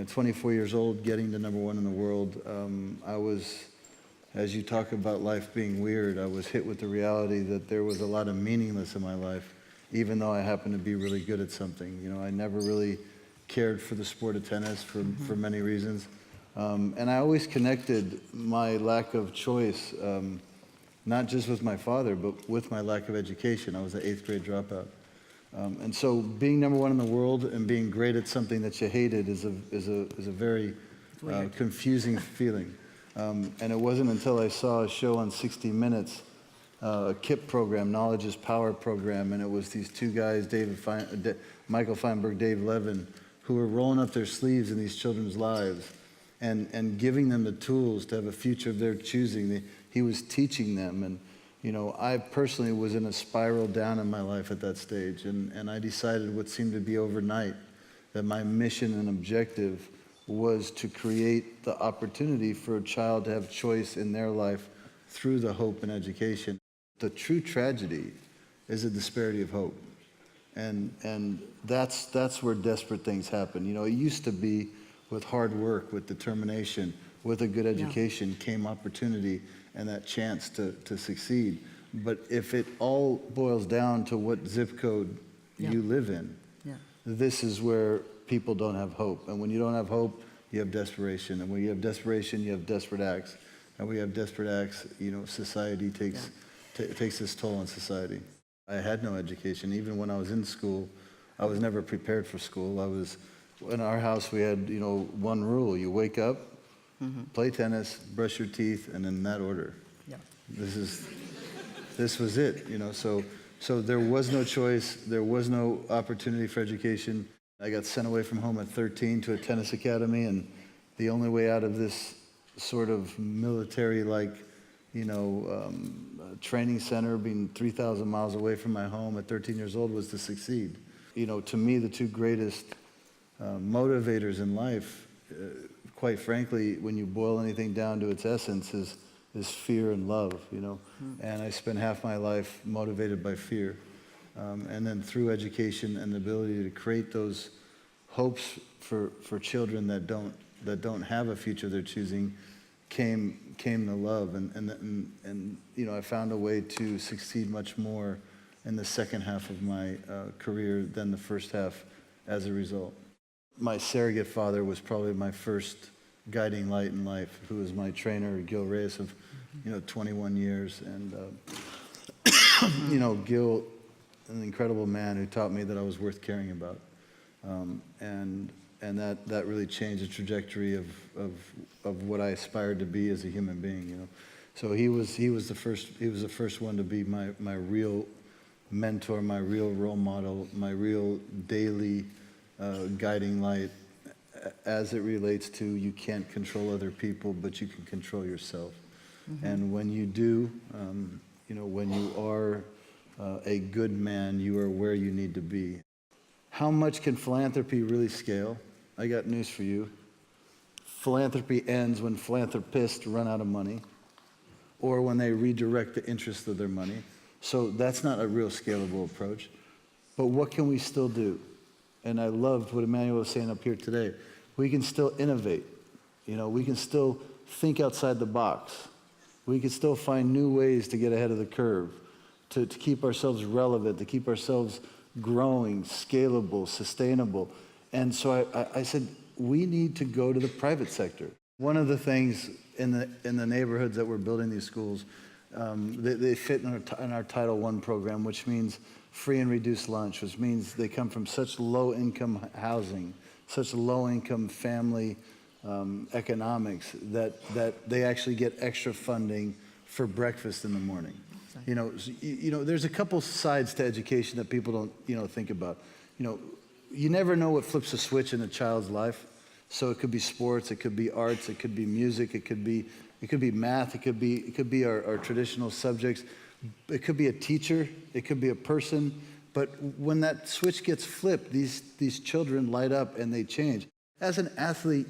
24 years old, getting to #1 in the world, I was, as you talk about life being weird, I was hit with the reality that there was a lot of meaningless in my life, even though I happened to be really good at something. I never really cared for the sport of tennis for many reasons. And I always connected my lack of choice, not just with my father, but with my lack of education. I was an 8th grade dropout. And so being #1 in the world and being great at something that you hated is a very confusing feeling. And it wasn't until I saw a show on 60 Minutes, a KIP program, Knowledge is Power program, and it was these two guys, Michael Feinberg, Dave Levin, who were rolling up their sleeves in these children's lives and giving them the tools to have a future of their choosing. He was teaching them, and I personally was in a spiral down in my life at that stage, and I decided what seemed to be overnight that my mission and objective was to create the opportunity for a child to have choice in their life through the hope and education. The true tragedy is a disparity of hope. And that's where desperate things happen. It used to be with hard work, with determination, with a good education came opportunity and that chance to succeed. But if it all boils down to what zip code you live in, this is where people don't have hope. And when you don't have hope, you have desperation. And when you have desperation, you have desperate acts. And when you have desperate acts, society takes its toll on society. I had no education. Even when I was in school, I was never prepared for school. In our house, we had, one rule. You wake up, play tennis, brush your teeth, and in that order. Yeah. This was it, So there was no choice. There was no opportunity for education. I got sent away from home at 13 to a tennis academy, and the only way out of this sort of military-like, training center, being 3,000 miles away from my home at 13 years old, was to succeed. To me, the two greatest motivators in life, quite frankly, when you boil anything down to its essence, is fear and love, And I spent half my life motivated by fear. And then through education and the ability to create those hopes for children that don't have a future they're choosing, came the love. And I found a way to succeed much more in the second half of my career than the first half as a result. My surrogate father was probably my first guiding light in life, who was my trainer, Gil Reyes, of 21 years. And Gil, an incredible man who taught me that I was worth caring about, and that really changed the trajectory of what I aspired to be as a human being. So he was the first one to be my real mentor, my real role model, my real daily guiding light, as it relates to you can't control other people, but you can control yourself. And when you do, when you are a good man, you are where you need to be. How much can philanthropy really scale? I got news for you. Philanthropy ends when philanthropists run out of money or when they redirect the interest of their money. So that's not a real scalable approach. But what can we still do? And I loved what Emmanuel was saying up here today. We can still innovate. We can still think outside the box. We can still find new ways to get ahead of the curve, to keep ourselves relevant, to keep ourselves growing, scalable, sustainable. And so I said, we need to go to the private sector. One of the things in the neighborhoods that we're building these schools, they fit in our Title I program, which means free and reduced lunch, which means they come from such low-income housing, such low-income family economics that they actually get extra funding for breakfast in the morning. There's a couple sides to education that people don't, think about. You never know what flips a switch in a child's life. So it could be sports, it could be arts, it could be music, it could be math, it could be our traditional subjects. It could be a teacher, it could be a person. But when that switch gets flipped, these children light up and they change. As an athlete,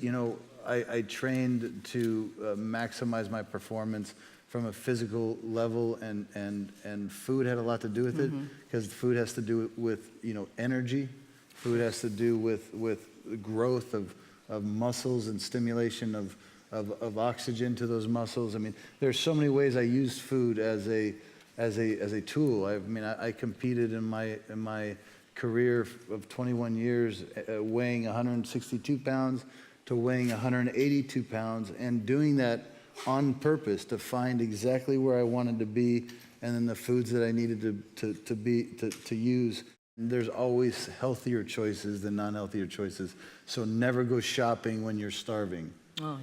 I trained to maximize my performance from a physical level, and food had a lot to do with it, because food has to do with energy. Food has to do with growth of of muscles and stimulation of oxygen to those muscles. I mean, there's so many ways I use food as a tool. I competed in my career of 21 years, weighing 162 pounds to weighing 182 pounds, and doing that on purpose to find exactly where I wanted to be, and then the foods that I needed to use. There's always healthier choices than non-healthier choices. So never go shopping when you're starving,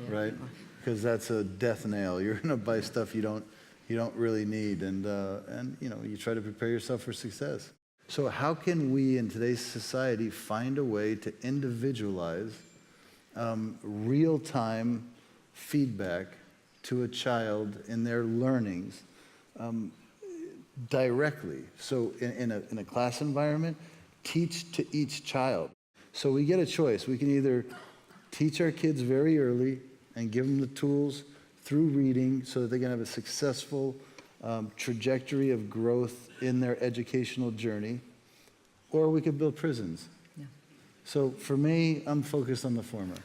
right? Because that's a death nail. You're gonna buy stuff you don't really need, and you try to prepare yourself for success. So how can we in today's society find a way to individualize real-time feedback to a child in their learnings directly? So in a class environment, teach to each child. So we get a choice. We can either teach our kids very early and give them the tools through reading so that they can have a successful trajectory of growth in their educational journey, or we could build prisons. Yeah. So for me, I'm focused on the former.